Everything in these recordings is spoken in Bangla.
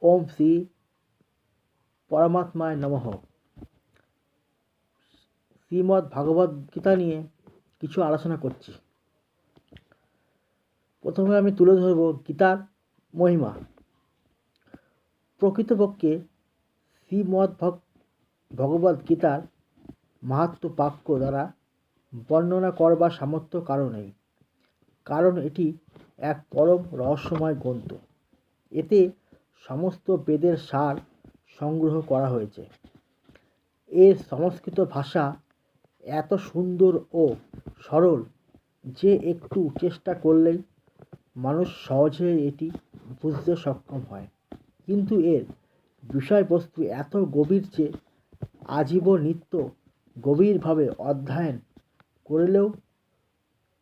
ওম শ্রী পরমাত্মায় নমঃ। শ্রীমদ্ ভাগবত গীতা নিয়ে কিছু আলোচনা করছি। প্রথমে আমি তুলে ধরব গীতার মহিমা। প্রকৃতপক্ষে শ্রীমদ্ ভগবত গীতার মাহাত্ম্য বাক্য দ্বারা বর্ণনা করবার সামর্থ্য কারো নেই, কারণ এটি এক পরম রহস্যময় গ্রন্থ। এতে সমস্ত বেদের সার সংগ্রহ করা হয়েছে। এর সংস্কৃত ভাষা এত সুন্দর ও সরল যে একটু চেষ্টা করলেই মানুষ সহজে এটি বুঝতে সক্ষম হয়। কিন্তু এর বিষয়বস্তু এত গভীর যে আজীবন নিত্য গভীরভাবে অধ্যয়ন করলেও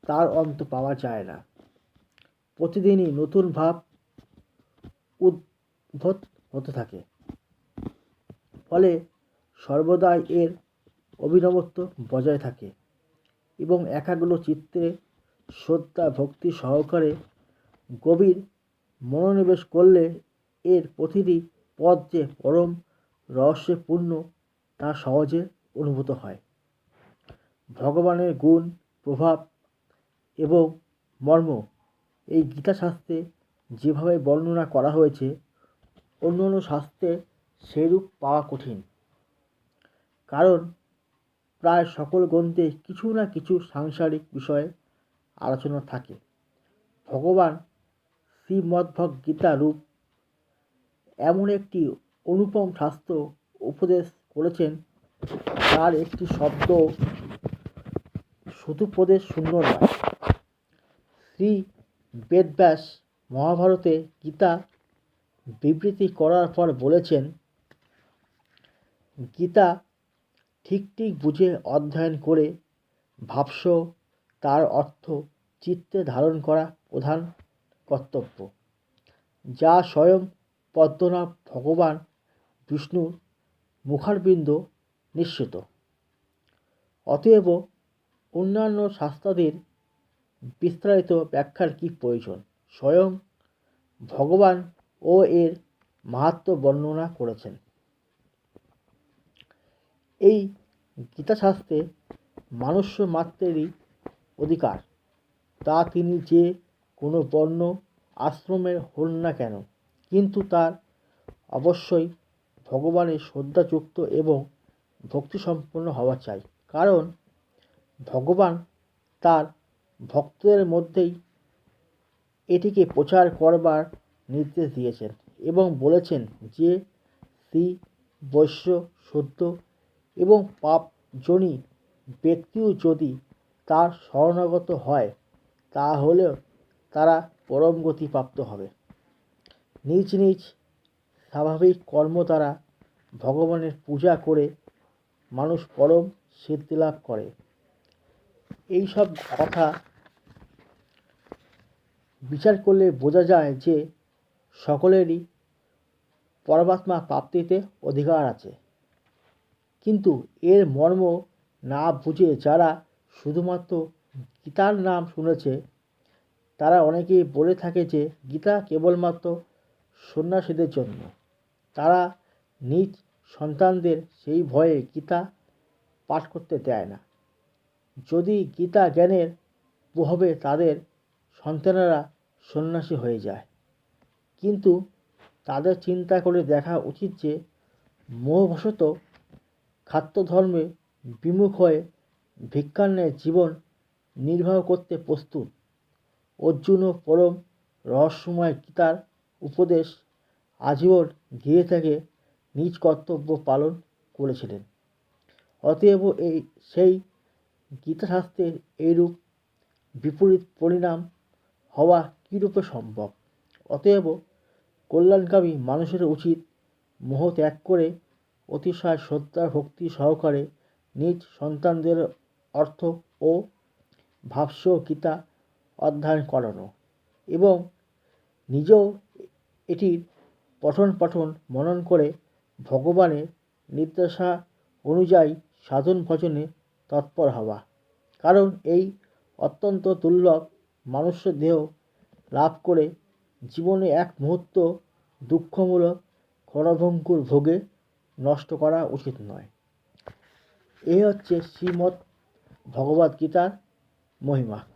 তার অন্ত পাওয়া যায় না। প্রতিদিনই নতুন ভাব উদ্ভূত হতে থাকে, ফলে সর্বদাই এর অভিনবত্ব বজায় থাকে এবং একাগ্র চিত্তে শ্রদ্ধা ভক্তি সহকারে গভীর মনোনিবেশ করলে এর প্রতিটি পদ যে পরম রহস্যপূর্ণ তা সহজে অনুভূত হয়। ভগবানের গুণ, প্রভাব এবং মর্ম এই গীতাশাস্ত্রে যেভাবে বর্ণনা করা হয়েছে, অন্য অন্য শাস্ত্রে সেইরূপ পাওয়া কঠিন। কারণ প্রায় সকল গ্রন্থে কিছু না কিছু সাংসারিক বিষয়ে আলোচনা থাকে। ভগবান শ্রীমদ্ভগবদ্গীতা রূপ এমন একটি অনুপম শাস্ত্র উপদেশ করেছেন, যার একটি শব্দ শুধুপদেশ শূন্য নয়। শ্রী বেদব্যাস মহাভারতে গীতা বিবৃতি করার পর বলেছেন, গীতা ঠিক বুঝে অধ্যয়ন করে ভাবস, তার অর্থ চিত্তে ধারণ করা প্রধান কর্তব্য, যা স্বয়ং পদ্মনাভ ভগবান বিষ্ণুর মুখারবিন্দ নিঃসৃত। অতএব অন্যান্য শাস্ত্রাদির বিস্তারিত ব্যাখ্যার কি প্রয়োজন? স্বয়ং ভগবান ও এর মাহাত্ম্য বর্ণনা করেছেন। এই গীতাশাস্ত্রে মনুষ্য মাত্রেরই অধিকার, তা তিনি যে কোনো বর্ণ আশ্রমের হন না কেন, কিন্তু তার অবশ্যই ভগবানের শ্রদ্ধাযুক্ত এবং ভক্তিসম্পন্ন হওয়া চাই। কারণ ভগবান তার ভক্তদের মধ্যেই এটিকে প্রচার করবার নির্দেশ দিয়েছেন এবং বলেছেন যে শ্রী বৈশ্য শুদ্ধ এবং পাপজনী ব্যক্তিও যদি তার শরণাগত হয়, তাহলেও তারা পরম গতি প্রাপ্ত হবে। নিজ নিজ স্বাভাবিক কর্ম দ্বারা ভগবানের পূজা করে মানুষ পরম সিদ্ধি লাভ করে। এইসব কথা বিচার করলে বোঝা যায় যে সকলেরই পরমাত্মা প্রাপ্তিতে অধিকার আছে। কিন্তু এর মর্ম না বুঝে যারা শুধুমাত্র গীতার নাম শুনেছে, তারা অনেকেই বলে থাকে যে গীতা কেবলমাত্র সন্ন্যাসীদের জন্য। তারা নিজ সন্তানদের সেই ভয়ে গীতা পাঠ করতে দেয় না। যদি গীতা জ্ঞানের প্রভাবে তাদের সন্তানেরা সন্ন্যাসী হয়ে যায়। কিন্তু তাদের চিন্তা করে দেখা উচিত যে মোহবশত খাদ্যধর্মে বিমুখ হয়ে ভিক্ষার ন্যায় জীবন নির্বাহ করতে প্রস্তুত অর্জুনও পরম রহস্যময় গীতার উপদেশ আজীবন ঘিরে থেকে নিজ কর্তব্য পালন করেছিলেন। অতএব সেই গীতাশাস্ত্রের এইরূপ বিপরীত পরিণাম হওয়া কীরূপে সম্ভব? অতএব কল্যাণকামী মানুষের উচিত মোহ ত্যাগ করে অতিশয় শ্রদ্ধা ভক্তি সহকারে নিজ সন্তানদের অর্থ ও ভাষ্য গীতা অধ্যয়ন করানো এবং নিজেও এটির পঠন মনন করে ভগবানের নির্দেশা অনুযায়ী সাধন ভজনে তৎপর হওয়া। কারণ এই অত্যন্ত দুর্লভ মানুষ্য দেহ লাভ করে জীবনে এক মুহূর্ত দুঃখমূলক ক্ষণভঙ্গুর ভোগে নষ্ট করা উচিত নয়। এই হচ্ছে শ্রীমদ্ ভগবদ্গীতার মহিমা।